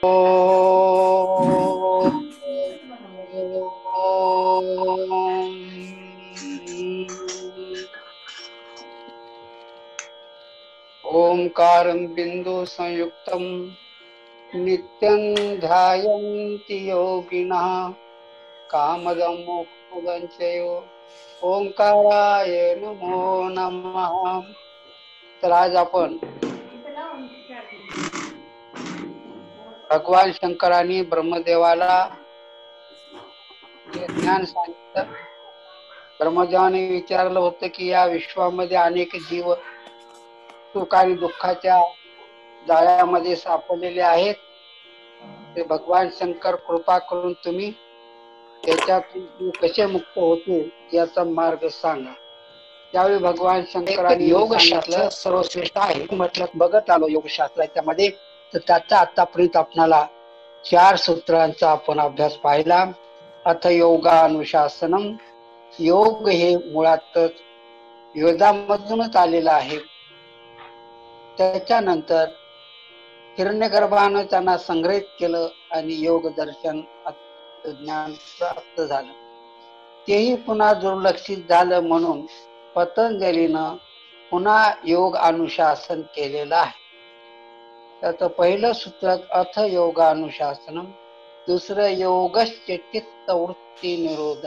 ओंकारं बिंदु संयुक्तं नित्यं ध्यायन्ति योगिनः कामदं मोक्षदं चैव ओंकाराय नमो नमः. तर आज आपण भगवान शंकरांनी ब्रह्मदेवाला ज्ञान सांगितलं. ब्रह्मदेवाने विचारलं होतं की या विश्वामध्ये अनेक जीव सुख आणि दुःखाच्या जाळ्यामध्ये सापडलेले आहेत. ते भगवान शंकर कृपा करून तुम्ही त्याच्यातून कसे मुक्त होते याचा मार्ग सांगा. त्यावेळी भगवान शंकरांनी योगशास्त्र सर्वश्रेष्ठ आहे म्हटलं. बघत आलो योगशास्त्राच्या तर त्याचा आतापर्यंत आपणाला 4 सूत्रांचा आपण अभ्यास पाहिला. अथ योगानुशासनम. योग हे मुळातच वेदामधूनच आलेलं आहे. त्याच्यानंतर हिरण्यगर्भानं त्यांना संग्रहित केलं आणि योग दर्शन ज्ञान प्राप्त झालं. तेही पुन्हा दुर्लक्षित झालं म्हणून पतंजलीनं पुन्हा योग अनुशासन केलेलं आहे. त्याचं पहिलं सूत्र अथ योगानुशासनम. दुसरं योगश्च चित्त वृत्ती निरोध.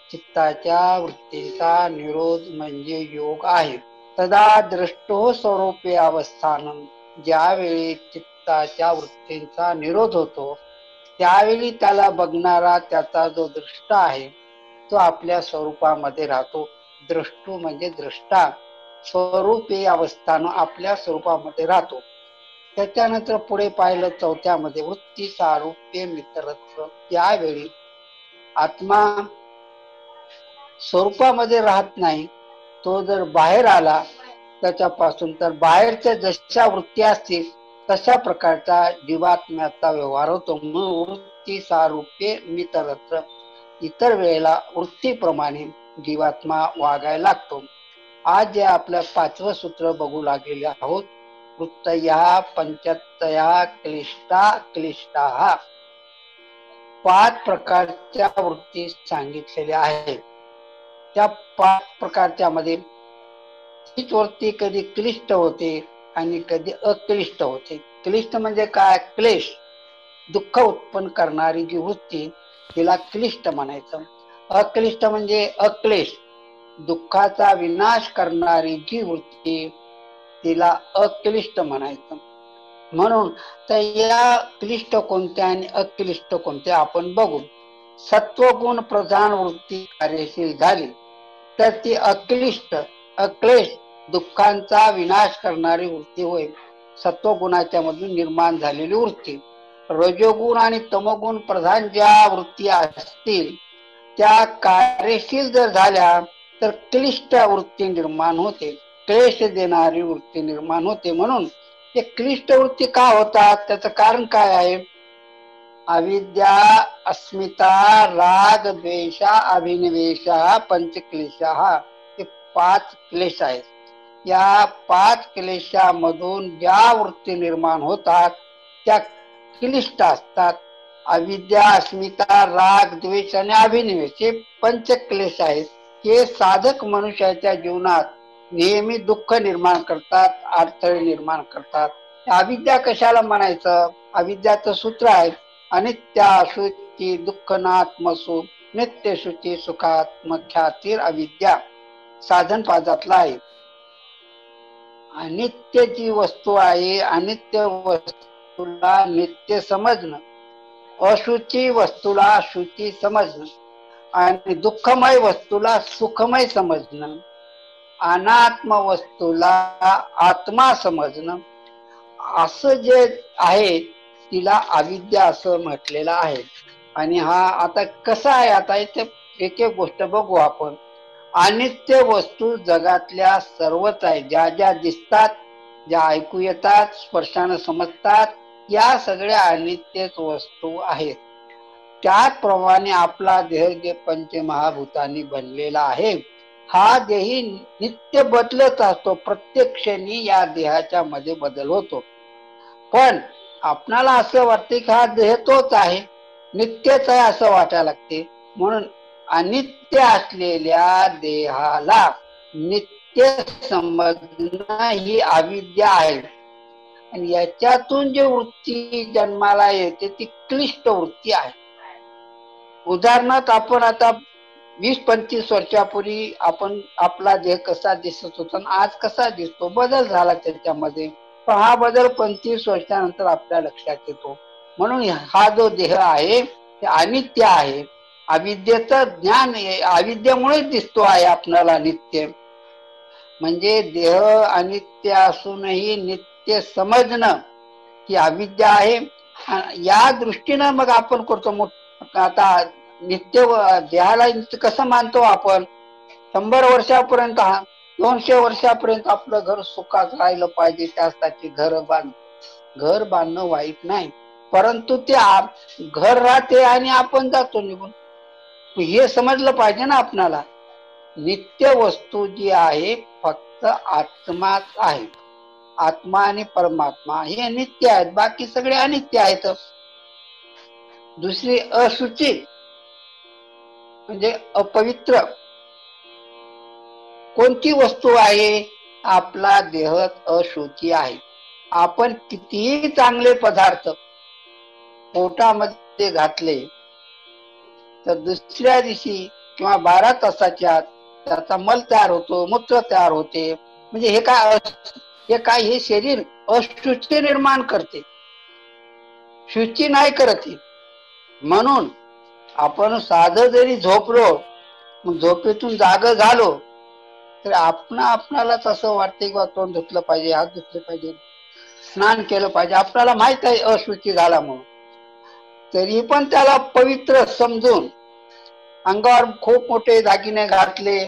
चित्ताच्या वृत्तीचा निरोध म्हणजे योग आहे. तदा दृष्टो स्वरूपे अवस्थानम. ज्यावेळी चित्ताच्या वृत्तींचा निरोध होतो त्यावेळी त्याला बघणारा त्याचा जो दृष्टा आहे तो आपल्या स्वरूपामध्ये राहतो. दृष्टू म्हणजे दृष्टा. स्वरूपे अवस्थान आपल्या स्वरूपामध्ये राहतो. त्याच्यानंतर पुढे पाहिलं चौथ्यामध्ये वृत्ती सारूप्य मित्रत्व. यावेळी आत्मा स्वरूपामध्ये राहत नाही. तो जर बाहेर आला त्याच्यापासून तर बाहेरच्या जशा वृत्ती असतील तशा प्रकारचा जीवात्म्याचा व्यवहार होतो. म्हणून वृत्ती सारूप्य मित्रत्व. इतर वेळेला वृत्तीप्रमाणे जीवात्मा वागायला लागतो. आज जे आपलं 5वं सूत्र बघू लागलेले आहोत. वृत्तया पंचतया क्लिष्टा क्लिष्टा. 5 प्रकारच्या वृत्ती सांगितलेल्या आहेत. त्या 5 प्रकारच्या मध्ये हीच वृत्ती कधी क्लिष्ट होते आणि कधी अक्लिष्ट होते. क्लिष्ट म्हणजे काय? क्लेश, दुःख उत्पन्न करणारी जी वृत्ती तिला क्लिष्ट म्हणायचं. अक्लिष्ट म्हणजे अक्लेश, दुःखाचा विनाश करणारी जी वृत्ती तिला अक्लिष्ट म्हणायचं. म्हणून तर या क्लिष्ट कोणत्या आणि अक्लिष्ट कोणत्या आपण बघू. सत्वगुण प्रधान वृत्ती कार्यशील झाली तर ती अक्लिष्ट अक्लेश दुःखांचा विनाश करणारी वृत्ती होय. सत्वगुणाच्या मधून निर्माण झालेली वृत्ती. रजोगुण आणि तमोगुण प्रधान ज्या वृत्ती असतील त्या कार्यशील जर झाल्या तर क्लिष्ट वृत्ती निर्माण होते, क्लेश देणारी वृत्ती निर्माण होते. म्हणून ते क्लिष्ट वृत्ती का होतात त्याचं कारण काय आहे? अविद्या, अस्मिता, राग, द्वेषा, अभिनिवेशा, पंचक्लेशा. हे 5 क्लेश आहेत. या 5 क्लेशामधून ज्या वृत्ती निर्माण होतात त्या क्लिष्ट असतात. अविद्या, अस्मिता, राग, द्वेष आणि अभिनिवेश हे पंचक्लेश आहेत. हे साधक मनुष्याच्या जीवनात नेहमी दुःख निर्माण करतात, अडथळे निर्माण करतात. अविद्या कशाला म्हणायचं? अविद्याचं सूत्र आहे अनित्या शुची दुःखनात्मसु नित्य शुची सुखात्मख्यातीर अविद्या. साधन पादातला आहे. अनित्य जी वस्तू आहे अनित्य वस्तूला नित्य समजणं, अशुची वस्तूला शुची समजणं आणि दुःखमय वस्तूला सुखमय समजणं, अनात्म वस्तूला आत्मा समजणं, असं जे आहे तिला अविद्या असं म्हटलेलं आहे. आणि हा आता कसा आहे? आता इथे एक एक गोष्ट बघू आपण. अनित्य वस्तू जगातल्या सर्वच आहे. ज्या ज्या दिसतात, ज्या ऐकू येतात, स्पर्शानं समजतात, या सगळ्या अनित्यच वस्तू आहेत. त्याचप्रमाणे आपला देह जे पंचमहाभूतांनी बनलेला आहे हा देही नित्य बदलत असतो. प्रत्येक क्षणी या देहाच्या मध्ये बदल होतो. पण आपणाला असं वाटते की हा देह तोच आहे, नित्यच आहे असं वाटायला लागते. म्हणून अनित्य असलेल्या देहाला नित्य समजणं ही अविद्या आहे. आणि याच्यातून जे वृत्ती जन्माला येते ती क्लिष्ट वृत्ती आहे. उदाहरणार्थ आपण आता 20-25 वर्षापूर्वी आपण आपला देह कसा दिसत होता आज कसा दिसतो, बदल झाला त्याच्यामध्ये. पण हा बदल 25 वर्षानंतर आपल्या लक्षात येतो. म्हणून हा जो देह आहे ते अनित्य आहे. अविद्येचं ज्ञान अविद्येमुळेच दिसतो आहे आपल्याला नित्य. म्हणजे देह अनित्य असूनही नित्य समजणं ही अविद्या आहे. या दृष्टीनं मग आपण करतो. आता नित्य देहाला कसं मानतो आपण, 100 वर्षापर्यंत 200 वर्षापर्यंत आपलं घर सुखात राहिलं पाहिजे, त्यासाठी घर बांधणं वाईट नाही, परंतु ते घर राहते आणि आपण जातो निघून. हे समजलं पाहिजे ना आपणाला. नित्य वस्तू जी आहे फक्त आत्माच आहे. आत्मा आणि परमात्मा हे नित्य आहेत, बाकी सगळे अनित्य आहेत. दुसरी अशुची म्हणजे अपवित्र कोणती वस्तू आहे, आपला देह अशुची आहे. आपण कितीही चांगले पदार्थ पोटामध्ये घातले तर दुसऱ्या दिवशी किंवा 12 तासाच्या आत त्याचा मल तयार होतो, मूत्र तयार होते. म्हणजे हे काय हे शरीर अशुची निर्माण करते, शुची नाही करत. म्हणून आपण साधं जरी झोपलो, झोपेतून जाग झालो तर आपणालाच असं वाटते की तोंड धुतलं पाहिजे, हात धुतले पाहिजे, स्नान केलं पाहिजे. आपल्याला माहित आहे अशुची झाला म्हणून, तरी पण त्याला पवित्र समजून अंगावर खूप मोठे दागिने घातले,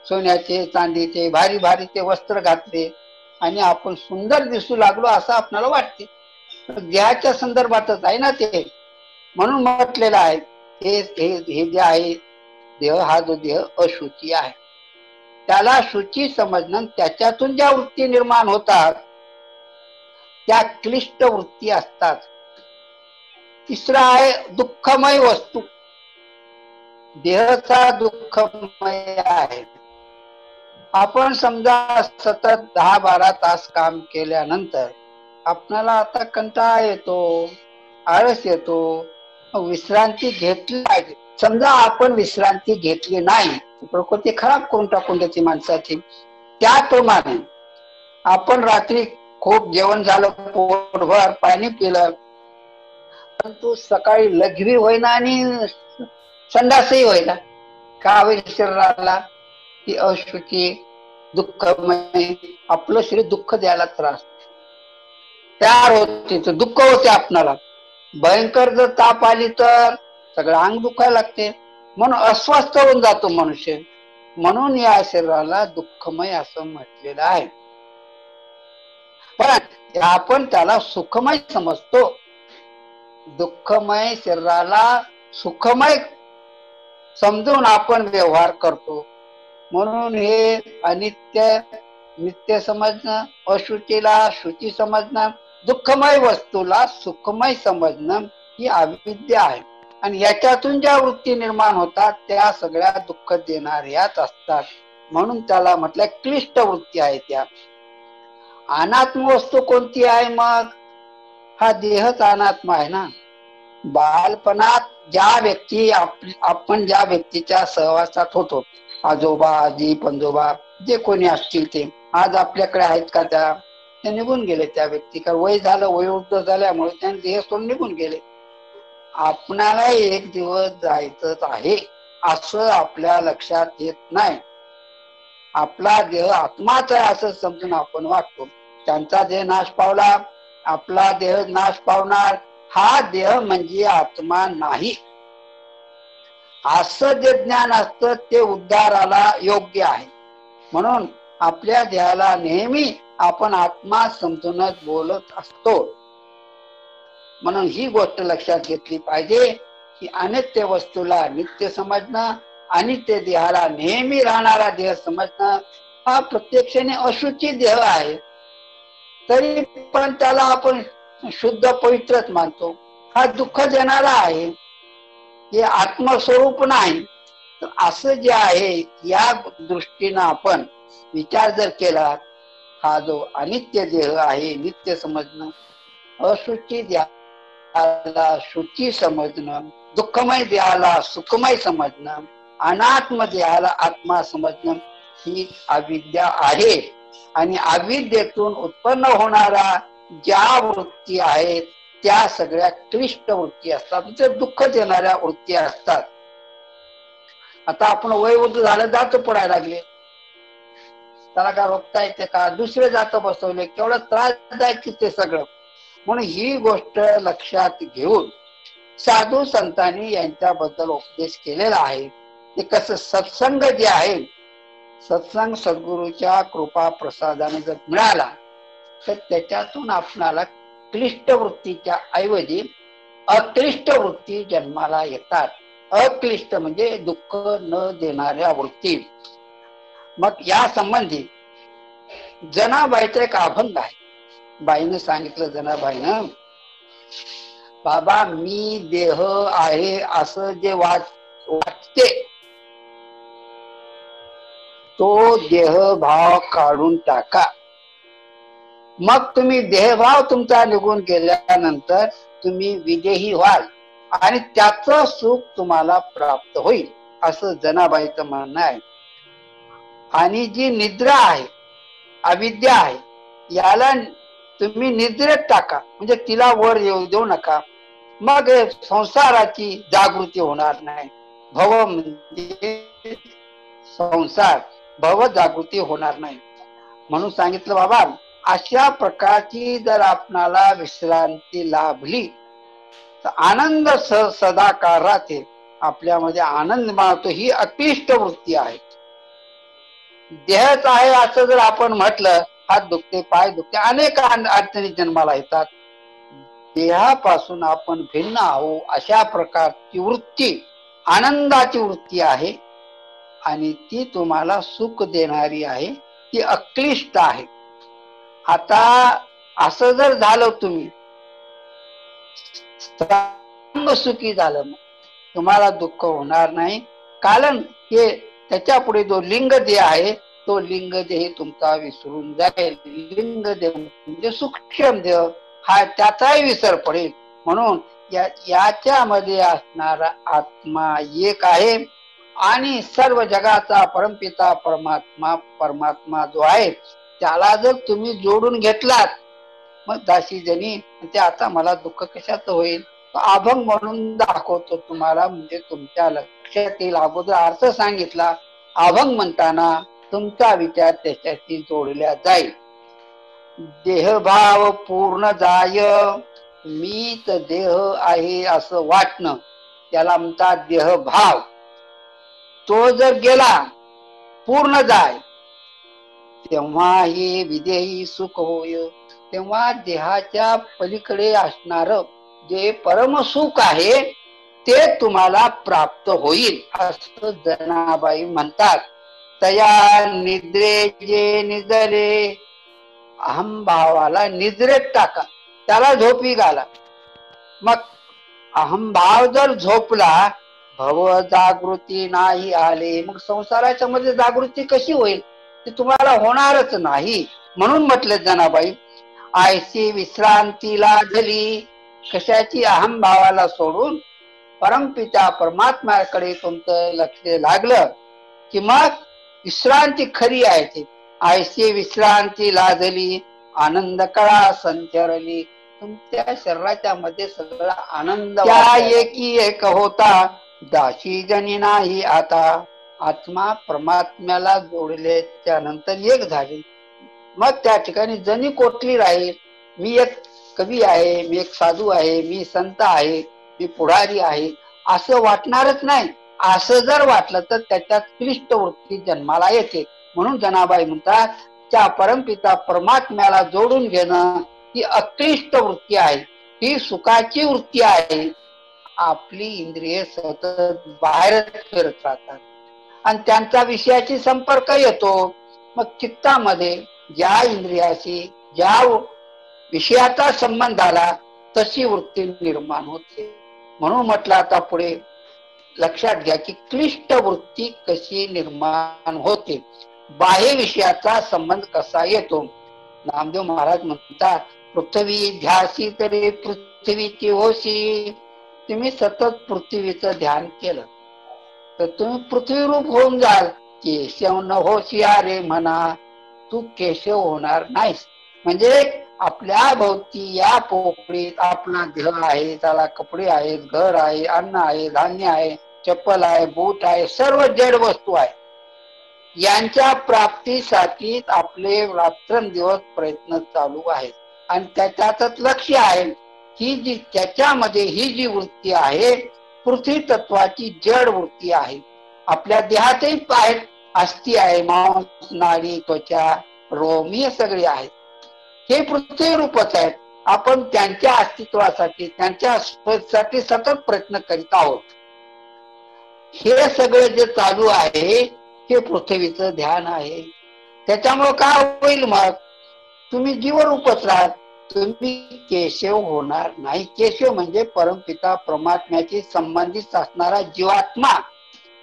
सोन्याचे चांदीचे भारी भारी ते वस्त्र घातले आणि आपण सुंदर दिसू लागलो असं आपल्याला वाटते. देहाच्या संदर्भातच आहे ना ते. म्हणून म्हटलेलं आहे हे जे आहे देह, हा जो देह अशुची आहे, त्याला शुची समजणं. त्याच्यातून ज्या वृत्ती निर्माण होतात त्या क्लिष्ट वृत्ती असतात. तिसरा आहे दुःखमय वस्तू. देहचा दुःखमय आहे. आपण समजा सतत 10-12 तास काम केल्यानंतर आपल्याला आता कंटाळा येतो, आळस येतो, विश्रांती घेतली पाहिजे. समजा आपण विश्रांती घेतली नाही, प्रकृती खराब करून टाकून त्याची माणसाची. त्याप्रमाणे आपण रात्री खूप जेवण झालं, पोटभर पाणी पिलं, परंतु सकाळी लघवी होईना आणि संडासही होईना. का होईल शरीराला? ती अशुची दुःखमय, आपलं शरीर दुःख द्यायला त्रास तयार होते, दुःख होते आपणाला. भयंकर जर ताप आली तर सगळं अंग दुखायला लागते, म्हणून अस्वस्थ होऊन जातो मनुष्य. म्हणून या शरीराला दुःखमय असं म्हटलेलं आहे. पण आपण त्याला सुखमय समजतो. दुःखमय शरीराला सुखमय समजून आपण व्यवहार करतो. म्हणून हे अनित्य नित्य समजणं, अशुचीला शुची समजणं, दुःखमय वस्तूला सुखमय समजणं ही अविद्या आहे. आणि याच्यातून ज्या वृत्ती निर्माण होतात त्या सगळ्या दुःख देणाऱ्याच असतात. म्हणून त्याला म्हटलं क्लिष्ट वृत्ती आहे. त्या अनात्म वस्तू कोणती आहे मग? हा देहच अनात्मा आहे ना. बालपणात आपण ज्या व्यक्तीच्या सहवासात होतो, आजोबा आजी पंजोबा जे कोणी असतील ते आज आपल्याकडे आहेत का? ते निघून गेले. त्या व्यक्ती का वय झालं, वयोवृद्ध झाल्यामुळे त्यांनी देह सोडून निघून गेले. आपणाला एक दिवस जायचंच आहे असं आपल्या लक्षात येत नाही. आपला देह आत्माच आहे असं समजून आपण वागतो. त्यांचा देह नाश पावला, आपला देह नाश पावणार. हा देह म्हणजे आत्मा नाही असं जे ज्ञान असतं ते उद्धाराला योग्य आहे. म्हणून आपल्या देहाला नेहमी आपण आत्मा समजूनच बोलत असतो. म्हणून ही गोष्ट लक्षात घेतली पाहिजे की अनित्य वस्तूला नित्य समजणं, अनित्य देहाला नेहमी राहणारा देह समजणं. हा प्रत्यक्षाने अशुची देह आहे, तरी पण त्याला आपण शुद्ध पवित्रच मानतो. हा दुःख देणारा आहे, हे आत्मस्वरूप नाही. तर असं जे आहे या दृष्टीनं आपण विचार जर केला, हा जो अनित्य देह आहे नित्य समजणं, अशुची देहाला शुची समजणं, दुःखमय देहाला सुखमय समजणं, अनात्म देहाला आत्मा समजणं, ही अविद्या आहे. आणि अविद्येतून उत्पन्न होणारा ज्या वृत्ती आहेत त्या सगळ्या क्लिष्ट वृत्ती असतात, म्हणजे दुःख देणाऱ्या वृत्ती असतात. आता आपण वयोवृद्ध झालं, जात पडायला लागले, त्याला काय रोखता येते का? दुसरे जात बसवले, केवढं त्रासदायक ते सगळं. म्हणून ही गोष्ट लक्षात घेऊन साधू संतांनी यांच्याबद्दल उपदेश केलेला आहे. ते कसं सत्संग जे आहे, सत्संग सद्गुरूच्या कृपा प्रसादाने जर मिळाला तर त्याच्यातून आपणाला क्लिष्ट वृत्तीच्या ऐवजी अक्लिष्ट वृत्ती जन्माला येतात. अक्लिष्ट म्हणजे दुःख न देणाऱ्या वृत्ती. मग या संबंधी जनाबाईचा एक अभंग आहे. बाईनं सांगितलं, जनाबाईनं, बाबा मी देह आहे असं जे वाटते तो देहभाव काढून टाका. मग तुम्ही देहभाव तुमचा निघून गेल्यानंतर तुम्ही विदेही व्हाल आणि त्याचं सुख तुम्हाला प्राप्त होईल, असं जनाबाईचं म्हणणं आहे. आणि जी निद्रा आहे, अविद्या आहे, याला तुम्ही निद्रेत टाका, म्हणजे तिला वर येऊ देऊ नका. मग संसाराची जागृती होणार नाही. भव म्हणजे संसार, भव जागृती होणार नाही. म्हणून सांगितलं, बाबा अशा प्रकारची जर आपणाला विश्रांती लाभली तर आनंद सदा काळ राहते, आपल्यामध्ये आनंद मानतो. ही अक्लिष्ट वृत्ती आहे. देहच आहे असं जर आपण म्हटलं, हात दुखते, पाय दुखते, अनेक अडचणी जन्माला येतात. देहापासून आपण भिन्न आहोत अशा प्रकारची वृत्ती आनंदाची वृत्ती आहे आणि ती तुम्हाला सुख देणारी आहे, ती अक्लिष्ट आहे. आता असं जर झालं, तुम्ही सुखी झालं, तुम्हाला दुःख होणार नाही. कारण हे त्याच्या पुढे जो लिंग देह आहे तो लिंग देह तुमचा विसरून जाईल. लिंग देह म्हणजे सूक्ष्म देह, हा त्याचाही विसर पडेल. म्हणून याच्यामध्ये असणारा आत्मा एक आहे आणि सर्व जगाचा परमपिता परमात्मा जो आहे त्याला जर तुम्ही जोडून घेतलात, मग दासी जनी ते आता मला दुःख कशाचं होईल, अभंग म्हणून दाखवतो तुम्हाला, म्हणजे तुमच्या लक्षात येईल. अगोदर अर्थ सांगितला, अभंग म्हणताना तुमचा विचार त्याच्याशी जोडला जाईल. देहभाव पूर्ण जाय, मीच देह आहे असं वाटणं, त्याला म्हणतात देहभाव. तो जर गेला, पूर्ण जाय, तेव्हा हे विदेही सुख होय. तेव्हा देहाच्या पलीकडे असणार जे परम सुख आहे ते तुम्हाला प्राप्त होईल, असं जनाबाई म्हणतात. तया निद्रे जे निजले, अहमभावाला निद्रेत टाका, त्याला झोपी घाला. मग अहमभाव जर झोपला, भव जागृती नाही आले, मग संसाराच्या मध्ये जागृती कशी होईल? ते तुम्हाला होणारच नाही. म्हणून म्हटलं जनाबाई, आयसी विश्रांतीला झाली, कशाची? अहमभावाला सोडून परमपिता परमात्म्याकडे तुमचं लक्ष लागलं की मग विश्रांती खरी आहे. ती आयसी विश्रांती लाजली, आनंद कळा संचरली, तुमच्या शरीराच्या मध्ये सगळा आनंद एकी एक होता, दाशी जनी नाही आता. आत्मा परमात्म्याला जोडल्याच्या नंतर एक झाली, मग त्या ठिकाणी जणी कोठली राहील? मी एक कवी आहे, मी एक साधू आहे, मी संत आहे, मी पुढारी आहे, असं वाटणारच नाही. असं जर वाटलं तर त्याच्यात क्लिष्ट वृत्ती जन्माला येते. म्हणून जनाबाई म्हणतात, त्या परमपिता परमात्म्याला जोडून घेणं ही अक्लिष्ट वृत्ती आहे, ही सुखाची वृत्ती आहे. आपली इंद्रिय सतत बाहेर फिरत राहतात आणि त्यांचा विषयाशी संपर्क येतो. मग चित्तामध्ये ज्या इंद्रियाशी ज्या विषयाचा संबंध आला तशी वृत्ती निर्माण होते. म्हणून म्हटलं आता पुढे लक्षात घ्या की क्लिष्ट वृत्ती कशी निर्माण होते, बाह्य विषयाचा संबंध कसा येतो. नामदेव महाराज म्हणतात, पृथ्वी ध्यासी तरी पृथ्वीची होशी. तुम्ही सतत पृथ्वीचं ध्यान केलं तर तुम्ही पृथ्वी रूप होऊन जाल. केशव न होशियारे म्हणा, तू केशव होणार नाहीस. म्हणजे आपल्या भोवती या पोकळीत आपला देह आहे, त्याला कपडे आहेत, घर आहे, अन्न आहे, धान्य आहे, चप्पल आहे, बूट आहे, सर्व जड वस्तू आहे. यांच्या प्राप्तीसाठी आपले रात्रंदिवस प्रयत्न चालू आहेत आणि त्याच्यातच लक्ष आहे. ही जी त्याच्यामध्ये ही जी वृत्ती आहे पृथ्वी तत्वाची जड वृत्ती आहे. आपल्या देहातही आहेत, अस्थि आहे, मांस, नाडी, त्वचा, रोम हे सगळे आहेत. हे पृथ्वी रूपच आहेत. आपण त्यांच्या अस्तित्वासाठी त्यांच्या साठी सतत प्रयत्न करीत आहोत. हे सगळं जे चालू आहे हे पृथ्वीचं ध्यान आहे. त्याच्यामुळे काय होईल, मग तुम्ही जीवरूपच राहाल, तुम्ही केशव होणार नाही. केशव म्हणजे परमपिता परमात्म्याशी संबंधित असणारा जीवात्मा,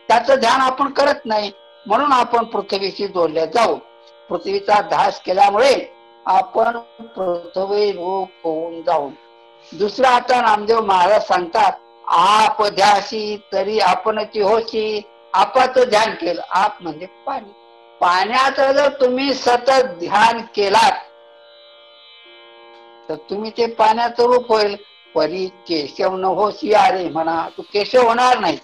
त्याचं ध्यान आपण करत नाही. म्हणून आपण पृथ्वीशी जोडले जाऊ. पृथ्वीचा ध्यास केल्यामुळे आपण पृथ्वी रूप होऊन जाऊ. दुसरा आता नामदेव महाराज सांगतात, आप ध्यासी तरी आपणची होशी. आपाचं ध्यान केलं, आप म्हणजे पाणी. पाण्याचं जर तुम्ही सतत ध्यान केलात तर तुम्ही ते पाण्याचं रूप होईल. परी केशव न होशियारे म्हणा, तू केशव होणार नाही.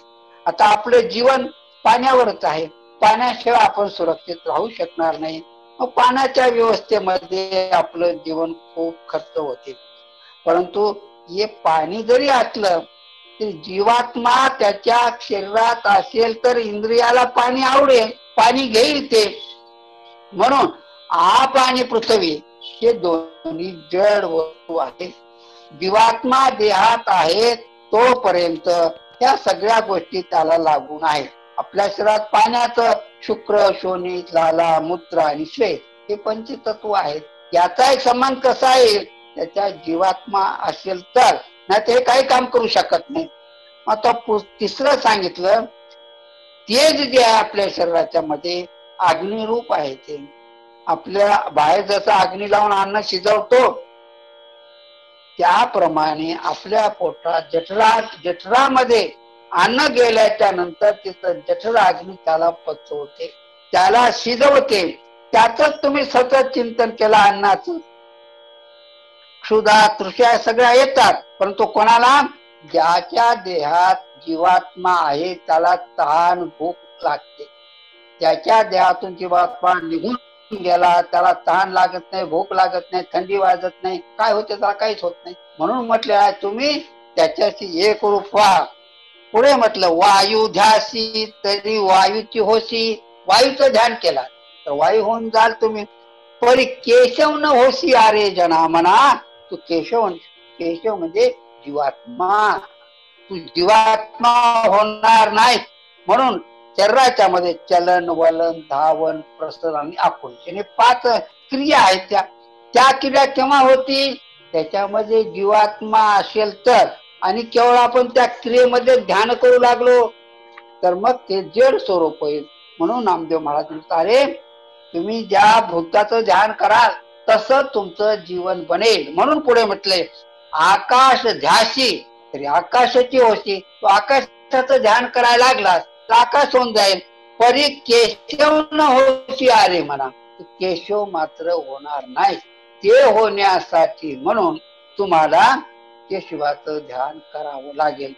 आता आपलं जीवन पाण्यावरच आहे. पाण्याशिवाय आपण सुरक्षित राहू शकणार नाही. मग पाण्याच्या व्यवस्थेमध्ये आपलं जीवन खूप खर्च होते. परंतु हे पाणी जरी असलं तरी जीवात्मा त्याच्या शरीरात असेल तर इंद्रियाला पाणी आवडेल, पाणी घेईल ते. म्हणून आप आणि पृथ्वी हे दोन्ही जड वस्तू आहेत. जीवात्मा देहात आहे तोपर्यंत या सगळ्या गोष्टी त्याला लागून आहेत. आपल्या शरीरात पाण्याचं शुक्र, शोणित, लाला, मूत्र आणि श्वेत हे पंचतत्व आहेत. याचा एक संबंध कसा आहे, त्याच्या जीवात्मा असेल तर, नाही ते काही काम करू शकत नाही. आता तिसरं सांगितलं, तेज जे आहे आपल्या शरीराच्या मध्ये अग्निरूप आहे. ते आपल्या बाहेर जसं अग्नी लावून अन्न शिजवतो त्याप्रमाणे आपल्या पोटात जठरामध्ये अन्न गेल्याच्या नंतर तिथं जठर अग्नी त्याला पचवते, त्याला शिजवते. त्याच तुम्ही सतत चिंतन केलं अन्नाचं. क्षुधा, तृषा सगळ्या येतात, परंतु कोणाला, ज्याच्या देहात जीवात्मा आहे त्याला तहान भूक लागते. त्याच्या देहातून जीवात्मा निघून गेला, त्याला तहान लागत नाही, भूक लागत नाही, थंडी वाजत नाही, काय होते त्याला काहीच होत नाही. म्हणून म्हटलं आहे तुम्ही त्याच्याशी एक रूप व्हा. पुढे म्हटलं, वायू ध्यासी तरी वायूची होशी. वायूचं ध्यान केला तर वायू होऊन जाल तुम्ही. परी केशव न होशी अरे जना म्हणा, तू केशव. केशव म्हणजे जीवात्मा, तू जीवात्मा होणार नाही. म्हणून शरीराच्या मध्ये चलन, वलन, धावन, प्रसरण आणि आकुंचन हे 5 क्रिया आहेत. त्या क्रिया केव्हा होती, त्याच्यामध्ये जीवात्मा असेल तर, आणि केवळ आपण त्या क्रियेमध्ये ध्यान करू लागलो तर मग ते जड स्वरूप होईल. म्हणून नामदेव महाराज म्हणतात, अरे तुम्ही ज्या भूताचं ध्यान कराल तसं तुमचं जीवन बनेल. म्हणून पुढे म्हटले, आकाश ध्यासी तरी आकाशाची होशी. तो आकाशाचं ध्यान करायला लागला तर आकाश होऊन जाईल. परी केशव न होशी अरे म्हणा, केशव मात्र होणार नाही. ते होण्यासाठी म्हणून तुम्हाला केशवाचं ध्यान करावं लागेल.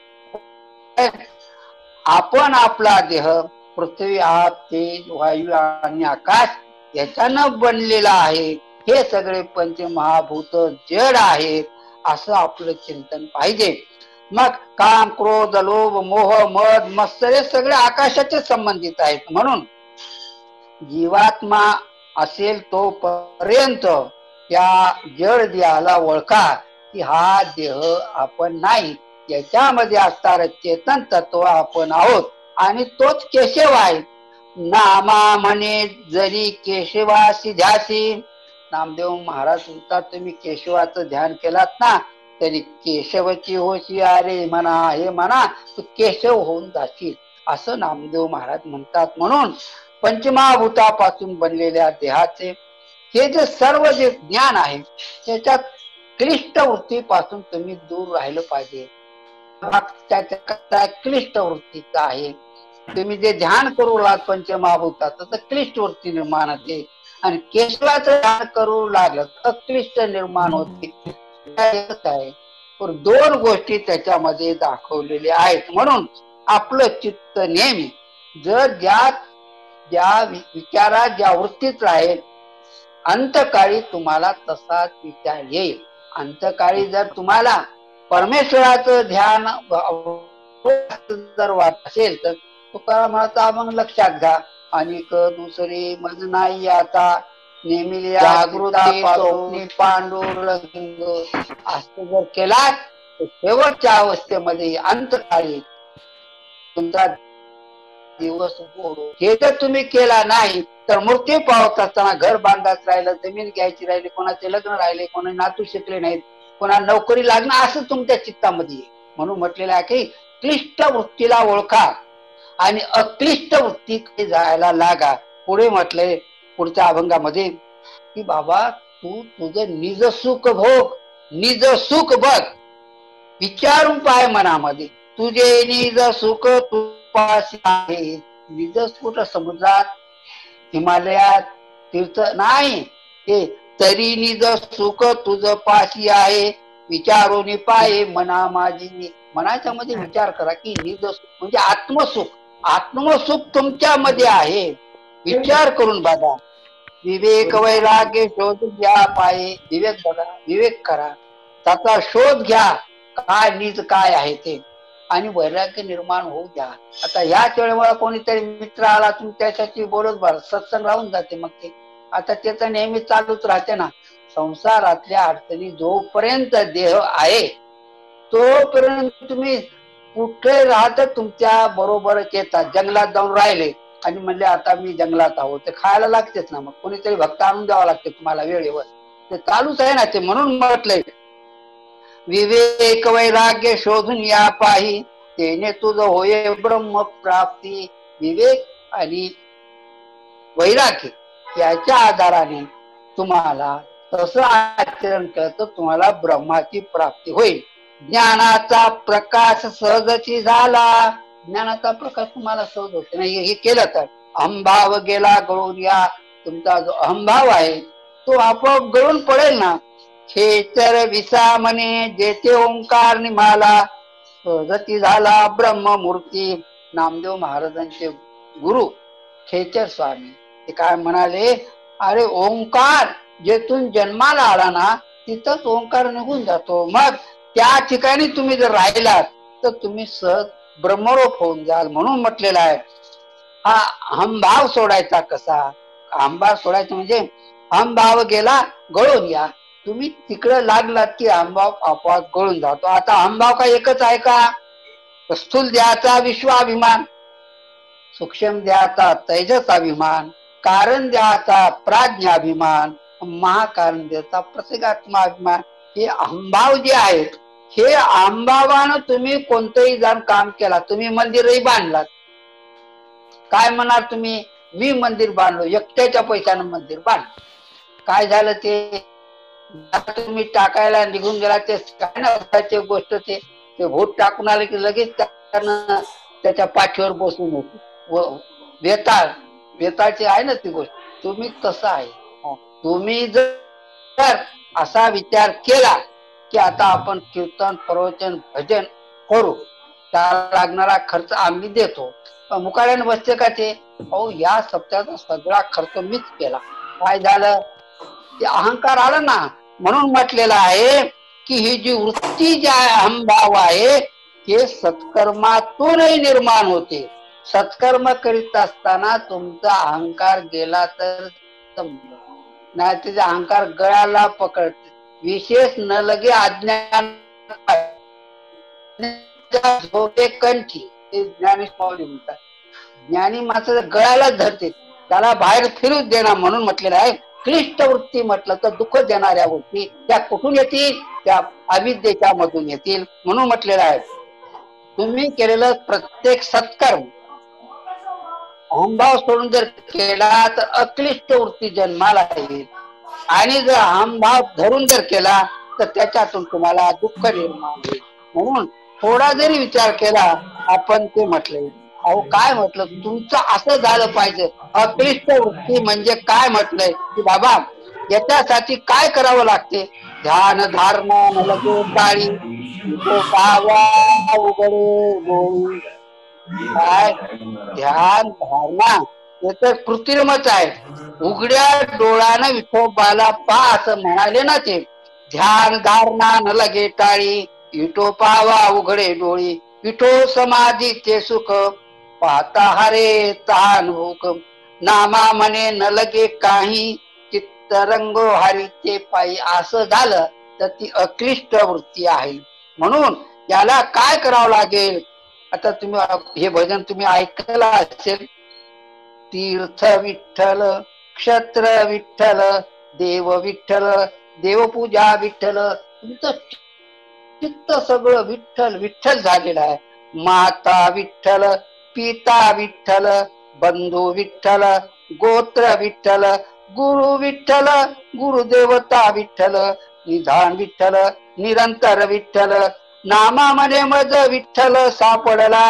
आपण आपला देह पृथ्वी, आप, तेज, वायू आणि आकाश याच्यानं बनलेला आहे. हे सगळे पंचमहाभूत जड आहेत असं आपलं चिंतन पाहिजे. मग काम, क्रोध, लोभ, मोह, मद, मत्सर हे सगळे आकाशाचे संबंधित आहेत. म्हणून जीवात्मा असेल तोपर्यंत त्या जड देहाला ओळखा की हा देह आपण नाही, याच्यामध्ये असणारं चेतन तत्व आपण आहोत आणि तोच केशव आहे. नामा म्हणे जरी केशवासी ध्यासी. नामदेव महाराज म्हणतात तुम्ही केशवाचं ध्यान केलात ना तरी केशवची होशियारे म्हणा, हे म्हणा तू केशव होऊन जाशील असं नामदेव महाराज म्हणतात. म्हणून पंचमहाभूतापासून बनलेल्या देहाचे हे जे सर्व जे ज्ञान आहे त्याच्यात क्लिष्ट वृत्तीपासून तुम्ही दूर राहिलं पाहिजे. क्लिष्ट वृत्तीचा आहे. तुम्ही जे ध्यान करू लागलात पंचमहाभूताचं तर क्लिष्ट वृत्ती निर्माण होते आणि केशवाचं ध्यान करू लागलं तर क्लिष्ट निर्माण होते. आहे दोन गोष्टी त्याच्यामध्ये दाखवलेल्या आहेत. म्हणून आपलं चित्त नेहमी जर ज्या विचारात ज्या वृत्तीत राहील अंतकाळी तुम्हाला तसाच विचार येईल. अंतकाळी जर तुम्हाला परमेश्वराचं ध्यान जर वाटत असेल तर तुकाराम म्हणता मग लक्षात घ्या आणि दुसरी मज नाही आता नेहमी जागृती पांडुरंग असं जर केला तर शेवटच्या अवस्थेमध्ये अंतकाळी तुमचा दिवस हे जर तुम्ही केला नाही तर मृत्यू पावत असताना घर बांधायचं राहिलं, जमीन घ्यायची राहिली, कोणाचे लग्न राहिले, कोणा नातू शिकले नाहीत, कोणा नोकरी लागणं असं तुमच्या चित्तामध्ये आहे. म्हणून म्हटलेलं आहे की क्लिष्ट वृत्तीला ओळखा आणि अक्लिष्ट वृत्तीकडे जायला लागा. पुढे म्हटलंय पुढच्या अभंगामध्ये की बाबा तू तुझं निज सुख भोग, निज सुख बघ, विचारून पाय मनामध्ये तुझे निज सुख तू पाशी आहे. निज सुख समुद्रात हिमालयात तीर्थ नाही, हे तरी निज सुख तुझ पाशी आहे. विचारून पाय मना माझी, मनाच्या मध्ये विचार करा की निज सुख म्हणजे आत्मसुख, आत्मसुख तुमच्या मध्ये आहे. विचार करून बघा. विवेक वैराग्य शोध घ्या पाये, विवेक बघा, विवेक करा, त्याचा शोध घ्या काय निज काय आहे ते आणि वैराग्य निर्माण होऊ द्या. आता ह्याच वेळेला कोणीतरी मित्र आला तुम्ही त्याच्याशी बोलत बघा, सत्संग राहून जाते. मग ते आता त्याचं नेहमी चालूच राहते ना. संसारातल्या अडचणी जोपर्यंत देह आहे तोपर्यंत तुम्ही कुठे राहत तुमच्या बरोबरच येतात. जंगलात जाऊन राहिले आणि म्हणले आता मी जंगलात आहोत, ते खायला लागतेच ना. मग कोणीतरी भक्त आणून द्यावं लागते तुम्हाला वेळेवर, ते चालूच आहे ना ते. म्हणून म्हटलंय विवेक वैराग्य शोधून या पाही, तेने तुझ होय ब्रह्म प्राप्ती. विवेक आणि वैराग्य याच्या आधाराने तुम्हाला तसं आचरण केलं तर तुम्हाला ब्रह्माची प्राप्ती होईल. ज्ञानाचा प्रकाश सहजची झाला, ज्ञानाचा प्रकाश तुम्हाला सहज होते नाही. हे केलं तर अहंभाव गेला गळून या, तुमचा जो अहंभाव आहे तो आपोआप गळून पडेल ना. खेचर विसा म्हणे जेथे ओंकार निमाला, सहजती झाला ब्रह्ममूर्ती. नामदेव महाराजांचे गुरु खेचर स्वामी ते काय म्हणाले, अरे ओंकार जेथून जन्माला आला ना तिथंच ओंकार निघून जातो. मग त्या ठिकाणी तुम्ही जर राहिलात तर तुम्ही सहज ब्रह्मरूप होऊन जाल. म्हणून म्हटलेला आहे हा अहंभाव सोडायचा कसा. अहंभाव सोडायचा म्हणजे अहंभाव गेला गळून या. तुम्ही तिकडे लागलात की अहंभाव आपोआप गळून जातो. आता अहंभाव का एकच आहे का. स्थूल देहाचा विश्वाभिमान, सूक्ष्म देहाचा तेजस अभिमान, कारण देहाचा प्राज्ञाभिमान, महाकारण देहाचा प्रत्येगात्माभिमान. हे अहंभाव जे आहेत हे अहंभावानं तुम्ही कोणतंही जण काम केला. तुम्ही मंदिरही बांधलात, काय म्हणणार तुम्ही मी मंदिर बांधलो, एकट्याच्या पैशानं मंदिर बांधलं. काय झालं ते तुम्ही टाकायला निघून गेला ते काय ना गोष्ट. ते भूत टाकून आले की लगेच त्याच्या पाठीवर बसून होतो. वेताळचे आहे ना ती गोष्ट. तुम्ही तसं आहे. तुम्ही जर असा विचार केला की आता आपण कीर्तन प्रवचन भजन करू, त्याला लागणारा खर्च आम्ही देतो, मुकाट्याने बसते का ते. अहो या सप्ताहाचा सगळा खर्च मीच केला. काय झालं ते अहंकार आला ना. म्हणून म्हटलेलं आहे की ही जी वृत्ती जी अहंभाव आहे हे सत्कर्मातूनही निर्माण होते. सत्कर्म करीत असताना तुमचा अहंकार गेला तर नाही, त्याचा अहंकार गळाला पकडते. विशेष न लगे अज्ञान कंठी, ते ज्ञानी माऊली म्हणतात. ज्ञानी माणसाला गळालाच धरते, त्याला बाहेर फिरूच देणार. म्हणून म्हटलेलं आहे क्लिष्ट वृत्ती म्हटलं तर दुःख देणाऱ्या वृत्ती त्या कुठून येतील? त्या अविद्येच्या मधून येतील. म्हणून म्हटलेलं आहे, तुम्ही केलेलं प्रत्येक सत्कर्म अहंभाव सोडून जर केला तर अक्लिष्ट वृत्ती जन्माला येईल, आणि जर अहंभाव धरून जर केला तर त्याच्यातून तुम्हाला दुःख निर्माण होईल. म्हणून थोडा जरी विचार केला, आपण ते म्हटले, अहो काय म्हटलं तुमचं असं झालं पाहिजे. अक्लिष्ट वृत्ती म्हणजे काय म्हटलंय की बाबा याच्यासाठी काय करावं लागते? ध्यान धारणा नलगे टाळी उघडे डोळी. काय ध्यान धारणा हे तर कृत्रिमच आहे. उघड्या डोळ्यानं विठोबाला पा असं म्हणाले ना ते. ध्यान धारणा न लगे टाळी विठो पावा उघडे डोळी. विठो समाधी ते सुख पाहता हरे तान भूक. नामा म्हणे न लगे काही चित्तरंगो हरीचे पायी. असं झालं तर ती अक्लिष्ट वृत्ती आहे. म्हणून याला काय करावं लागेल? आता तुम्ही हे भजन तुम्ही ऐकलं असेल, तीर्थ विठ्ठल क्षत्र विठ्ठल देव विठ्ठल देवपूजा विठ्ठल. तुमचं चित्त सगळं विठ्ठल विठ्ठल झालेलं आहे. माता विठ्ठल पिता विठ्ठल बंधू विठ्ठल गोत्र विठ्ठल गुरु विठ्ठल गुरुदेवता विठ्ठल निधान विठ्ठल निरंतर विठ्ठल. नामा म्हणे मज विठ्ठल सापडला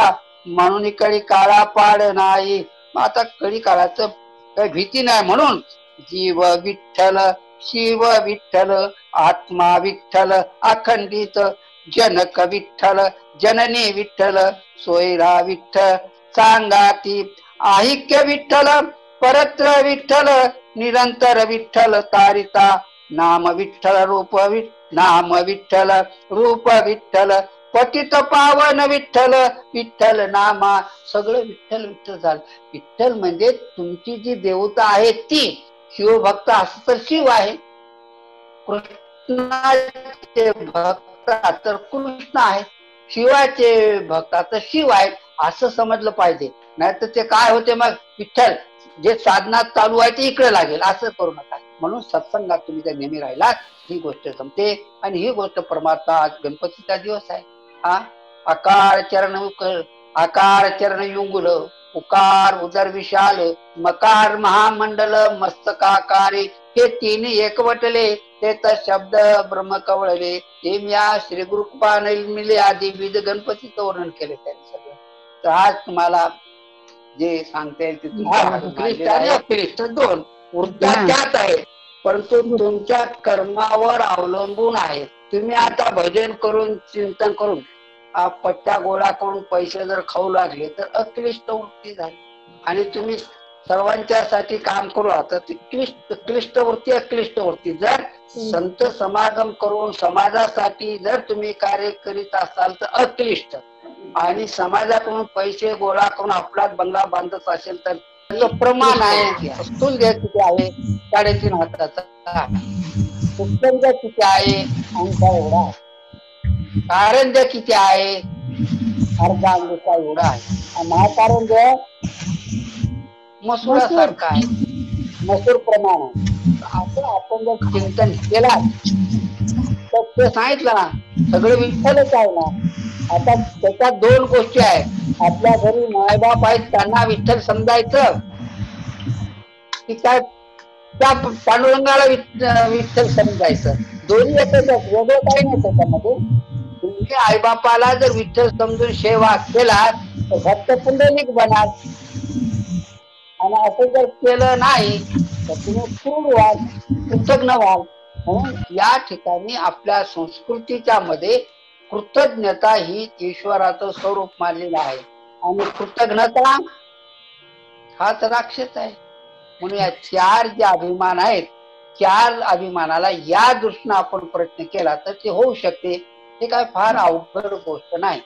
म्हणून कळी काळा पाड नाही. आता कळी काळाचं काही भीती नाही. म्हणून जीव विठ्ठल शिव विठ्ठल आत्मा विठ्ठल अखंडित जनक विठ्ठल जननी विठ्ठल सोयरा विठ्ठल सांगाती आहिक्य विठ्ठल परत्र विठ्ठल निरंतर विठ्ठल तारिता. नाम विठ्ठल रूप नाम विठ्ठल रूप विठ्ठल पतित पावन विठ्ठल विठ्ठल नामा. सगळं विठ्ठल विठ्ठल झालं. विठ्ठल म्हणजे तुमची जी देवता आहे ती. शिवभक्त असं तर शिव आहे, कृष्णाचे भक्त तर कृष्ण आहे, शिवाचे भक्त तर शिव आहे असं समजलं पाहिजे. नाहीतर ते काय होते मग विठ्ठल जे साधनात चालू आहे ते इकडे लागेल. असं करू नका. म्हणून सत्संगात तुम्ही जर नेहमी राहिलात ही गोष्ट जमते. आणि ही गोष्ट परमात्मा आज गणपतीचा दिवस आहे. हा आकार चरण युंगुल उकार उदर विशाल मकार महामंडल मस्तकाकारे. हे तीन एकवटले ते तर शब्द ब्रह्म कवळले. ते म्या श्री गुरुकृपा मिले आदी विध गणपतीचं वर्णन केले त्यांनी सगळं. तर आज तुम्हाला जे सांगता येईल ते दोन वृत्त्या त्यात आहे, परंतु तुमच्या कर्मावर अवलंबून आहे. तुम्ही आता भजन करून चिंतन करून पट्ट्या गोळा करून पैसे जर खाऊ लागले तर अक्लिष्ट वृत्ती झाली. आणि तुम्ही सर्वांच्यासाठी काम करू आता क्लिष्ट वृत्ती अक्लिष्ट वृत्ती. जर संत समागम करून समाजासाठी जर तुम्ही कार्य करीत असाल तर अक्लिष्ट, आणि समाजाकडून पैसे गोळा करून आपला बंगला बांधत असेल तर प्रमाण आहे. स्थूल देह किती आहे? 3.5 हाताचा. पुष्कळ किती आहे? अंगठा एवढा. कारंज किती आहे? अर्धा अंगठा एवढा आहे. महाकारंज मसुरासारखा आहे, मसूर प्रमाण आहे. असं आपण जर चिंतन केला तर ते सांगितलं ना सगळं विठ्ठलच आहे ना. आता त्याच्यात दोन गोष्टी आहेत. आपल्या घरी मायबाप आहेत त्यांना विठ्ठल समजायचं की काय त्या पांडुरंगाला विठ्ठल समजायचं. दोन्ही एकच, वेगळं काही नाही त्याच्यामध्ये. तुम्ही आईबापाला जर विठ्ठल समजून सेवा केला तर भक्त पुंडलिक बनाल, आणि असं जर केलं नाही तर तुम्ही क्रूर व्हाल, कृतज्ञ व्हाल. म्हणून या ठिकाणी आपल्या संस्कृतीच्या मध्ये कृतज्ञता ही ईश्वराचं स्वरूप मानलेलं आहे, आणि कृतज्ञता हाच राक्षस आहे. म्हणून या 4 जे अभिमान आहेत, 4 अभिमानाला या दृष्टीने आपण प्रयत्न केला तर ते होऊ शकते. हे काय फार अवघड गोष्ट नाही.